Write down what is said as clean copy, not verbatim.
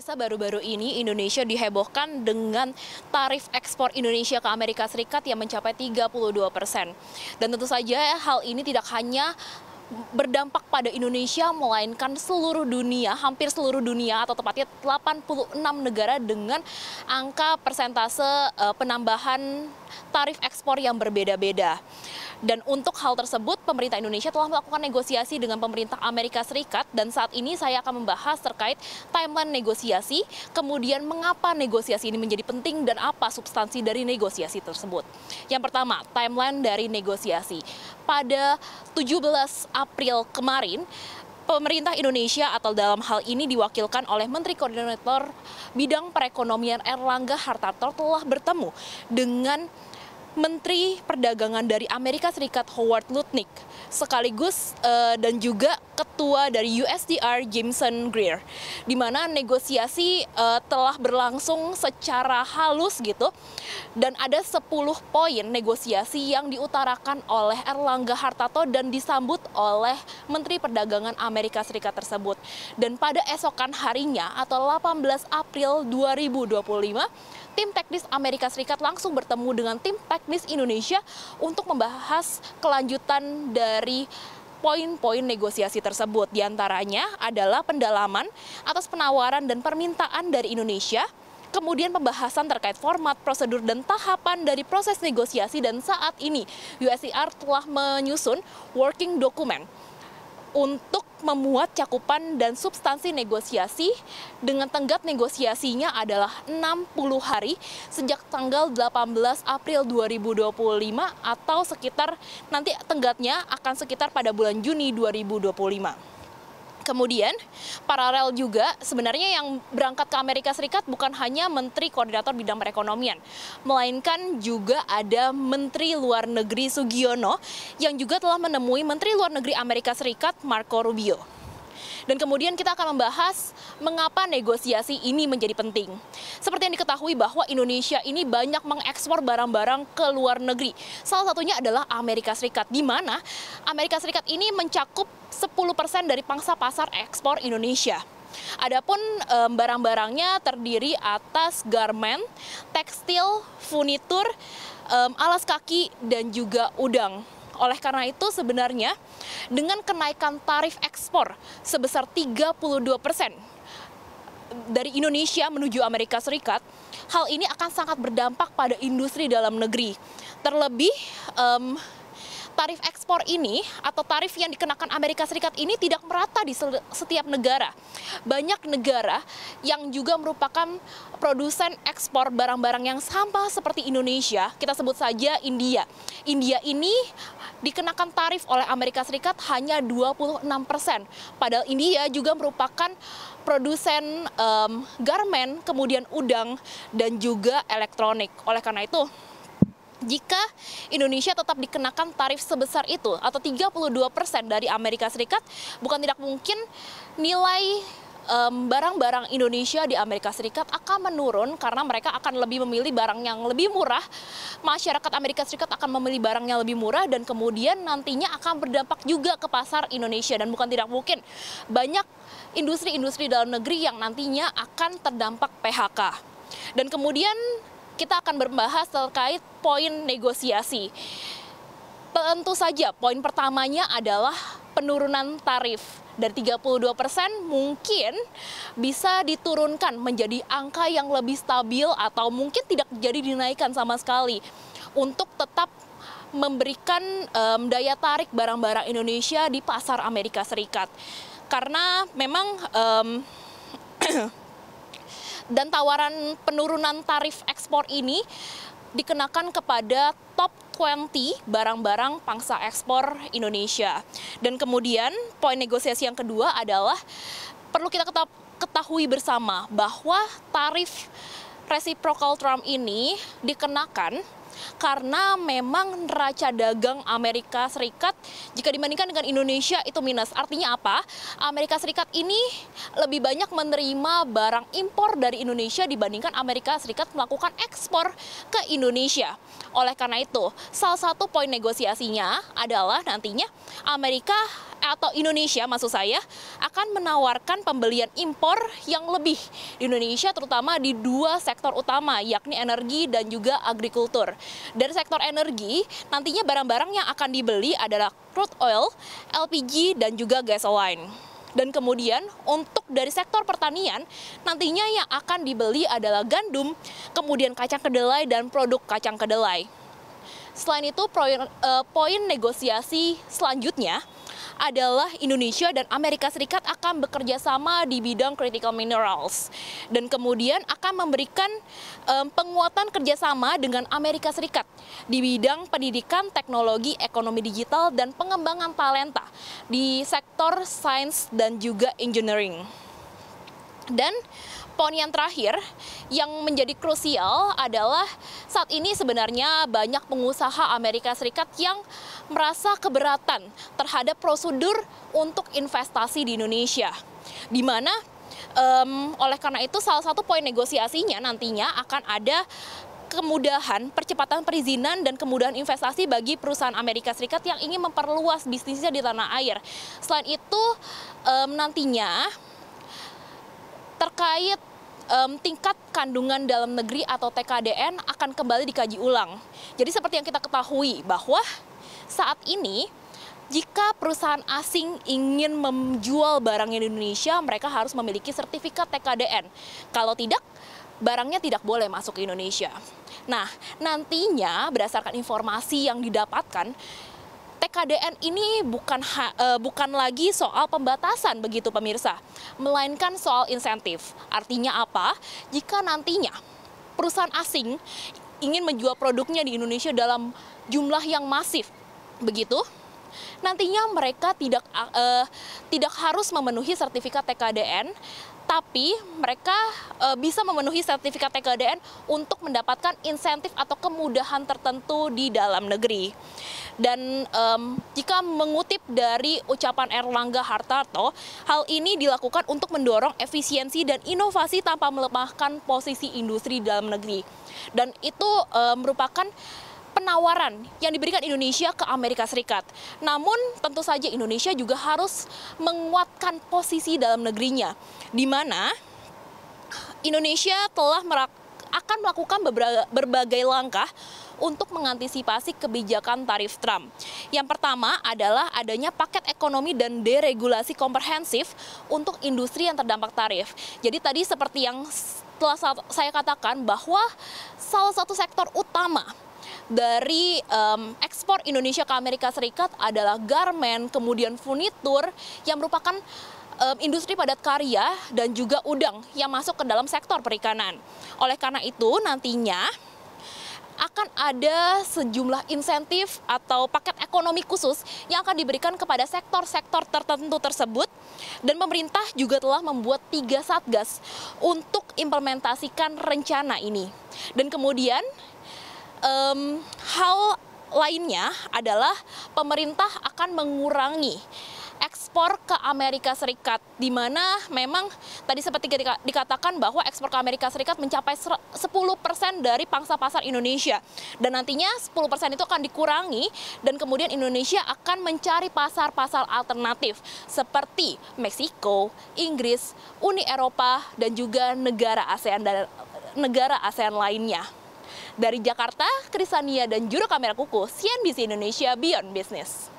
Pemirsa, baru-baru ini Indonesia dihebohkan dengan tarif ekspor Indonesia ke Amerika Serikat yang mencapai 32%. Dan tentu saja hal ini tidak hanya berdampak pada Indonesia, melainkan seluruh dunia, hampir seluruh dunia, atau tepatnya 86 negara dengan angka persentase penambahan tarif ekspor yang berbeda-beda. Dan untuk hal tersebut, pemerintah Indonesia telah melakukan negosiasi dengan pemerintah Amerika Serikat, dan saat ini saya akan membahas terkait timeline negosiasi, kemudian mengapa negosiasi ini menjadi penting dan apa substansi dari negosiasi tersebut. Yang pertama, timeline dari negosiasi. Pada 17 April kemarin, pemerintah Indonesia atau dalam hal ini diwakilkan oleh Menteri Koordinator Bidang Perekonomian Erlangga Hartarto telah bertemu dengan Menteri Perdagangan dari Amerika Serikat Howard Lutnick, sekaligus dan juga Ketua dari USTR Jameson Greer, di mana negosiasi telah berlangsung secara halus gitu, dan ada 10 poin negosiasi yang diutarakan oleh Erlangga Hartarto dan disambut oleh Menteri Perdagangan Amerika Serikat tersebut. Dan pada esokan harinya atau 18 April 2025, tim teknis Amerika Serikat langsung bertemu dengan tim teknis Indonesia untuk membahas kelanjutan dari poin-poin negosiasi tersebut. Di antaranya adalah pendalaman atas penawaran dan permintaan dari Indonesia, kemudian pembahasan terkait format, prosedur, dan tahapan dari proses negosiasi, dan saat ini USTR telah menyusun working document untuk memuat cakupan dan substansi negosiasi dengan tenggat negosiasinya adalah 60 hari sejak tanggal 18 April 2025 atau sekitar nanti tenggatnya akan sekitar pada bulan Juni 2025. Kemudian, paralel juga sebenarnya yang berangkat ke Amerika Serikat bukan hanya Menteri Koordinator Bidang Perekonomian, melainkan juga ada Menteri Luar Negeri Sugiono yang juga telah menemui Menteri Luar Negeri Amerika Serikat Marco Rubio. Dan kemudian kita akan membahas mengapa negosiasi ini menjadi penting. Seperti yang diketahui bahwa Indonesia ini banyak mengekspor barang-barang ke luar negeri. Salah satunya adalah Amerika Serikat, di mana Amerika Serikat ini mencakup 10% dari pangsa pasar ekspor Indonesia. Adapun barang-barangnya terdiri atas garmen, tekstil, furnitur, alas kaki, dan juga udang. Oleh karena itu sebenarnya dengan kenaikan tarif ekspor sebesar 32% dari Indonesia menuju Amerika Serikat, hal ini akan sangat berdampak pada industri dalam negeri. Terlebih tarif ekspor ini atau tarif yang dikenakan Amerika Serikat ini tidak merata di setiap negara. Banyak negara yang juga merupakan produsen ekspor barang-barang yang sama seperti Indonesia, kita sebut saja India. India ini dikenakan tarif oleh Amerika Serikat hanya 26%. Padahal India juga merupakan produsen garmen, kemudian udang, dan juga elektronik. Oleh karena itu, jika Indonesia tetap dikenakan tarif sebesar itu atau 32% dari Amerika Serikat, bukan tidak mungkin nilai barang-barang Indonesia di Amerika Serikat akan menurun karena mereka akan lebih memilih barang yang lebih murah. Masyarakat Amerika Serikat akan memilih barang yang lebih murah dan kemudian nantinya akan berdampak juga ke pasar Indonesia, dan bukan tidak mungkin banyak industri-industri dalam negeri yang nantinya akan terdampak PHK. Dan kemudian kita akan membahas terkait poin negosiasi. Tentu saja poin pertamanya adalah penurunan tarif. Dari 32% mungkin bisa diturunkan menjadi angka yang lebih stabil atau mungkin tidak jadi dinaikkan sama sekali untuk tetap memberikan daya tarik barang-barang Indonesia di pasar Amerika Serikat. Karena memang dan tawaran penurunan tarif ekspor ini dikenakan kepada top 20 barang-barang pangsa ekspor Indonesia. Dan kemudian poin negosiasi yang kedua adalah perlu kita ketahui bersama bahwa tarif reciprocal Trump ini dikenakan karena memang neraca dagang Amerika Serikat jika dibandingkan dengan Indonesia itu minus. Artinya apa? Amerika Serikat ini lebih banyak menerima barang impor dari Indonesia dibandingkan Amerika Serikat melakukan ekspor ke Indonesia. Oleh karena itu, salah satu poin negosiasinya adalah nantinya Amerika atau Indonesia maksud saya akan menawarkan pembelian impor yang lebih di Indonesia, terutama di dua sektor utama, yakni energi dan juga agrikultur. Dari sektor energi, nantinya barang-barang yang akan dibeli adalah crude oil, LPG, dan juga gasoline. Dan kemudian untuk dari sektor pertanian, nantinya yang akan dibeli adalah gandum, kemudian kacang kedelai dan produk kacang kedelai. Selain itu, poin negosiasi selanjutnya adalah Indonesia dan Amerika Serikat akan bekerja sama di bidang critical minerals. Dan kemudian akan memberikan penguatan kerjasama dengan Amerika Serikat di bidang pendidikan, teknologi, ekonomi digital, dan pengembangan talenta di sektor sains dan juga engineering. Dan poin yang terakhir yang menjadi krusial adalah saat ini sebenarnya banyak pengusaha Amerika Serikat yang merasa keberatan terhadap prosedur untuk investasi di Indonesia. Di mana oleh karena itu salah satu poin negosiasinya nantinya akan ada kemudahan percepatan perizinan dan kemudahan investasi bagi perusahaan Amerika Serikat yang ingin memperluas bisnisnya di tanah air. Selain itu nantinya terkait tingkat kandungan dalam negeri atau TKDN akan kembali dikaji ulang. Jadi seperti yang kita ketahui bahwa saat ini jika perusahaan asing ingin menjual barangnya di Indonesia, mereka harus memiliki sertifikat TKDN. Kalau tidak, barangnya tidak boleh masuk ke Indonesia. Nah, nantinya berdasarkan informasi yang didapatkan, TKDN ini bukan lagi soal pembatasan begitu pemirsa, melainkan soal insentif. Artinya apa? Jika nantinya perusahaan asing ingin menjual produknya di Indonesia dalam jumlah yang masif, begitu, nantinya mereka tidak harus memenuhi sertifikat TKDN, tapi mereka bisa memenuhi sertifikat TKDN untuk mendapatkan insentif atau kemudahan tertentu di dalam negeri. Dan jika mengutip dari ucapan Erlangga Hartarto, hal ini dilakukan untuk mendorong efisiensi dan inovasi tanpa melemahkan posisi industri dalam negeri. Dan itu merupakan penawaran yang diberikan Indonesia ke Amerika Serikat. Namun tentu saja Indonesia juga harus menguatkan posisi dalam negerinya, di mana Indonesia akan melakukan berbagai langkah untuk mengantisipasi kebijakan tarif Trump. Yang pertama adalah adanya paket ekonomi dan deregulasi komprehensif untuk industri yang terdampak tarif. Jadi tadi seperti yang telah saya katakan bahwa salah satu sektor utama dari ekspor Indonesia ke Amerika Serikat adalah garmen, kemudian furnitur yang merupakan industri padat karya dan juga udang yang masuk ke dalam sektor perikanan. Oleh karena itu nantinya akan ada sejumlah insentif atau paket ekonomi khusus yang akan diberikan kepada sektor-sektor tertentu tersebut, dan pemerintah juga telah membuat 3 satgas untuk implementasikan rencana ini. Dan kemudian hal lainnya adalah pemerintah akan mengurangi ekspor ke Amerika Serikat, di mana memang tadi seperti dikatakan bahwa ekspor ke Amerika Serikat mencapai 10% dari pangsa pasar Indonesia. Dan nantinya 10% itu akan dikurangi dan kemudian Indonesia akan mencari pasar-pasar alternatif seperti Meksiko, Inggris, Uni Eropa, dan juga negara ASEAN lainnya. Dari Jakarta, Krisania dan juru kamera Kuku, CNBC Indonesia Beyond Business.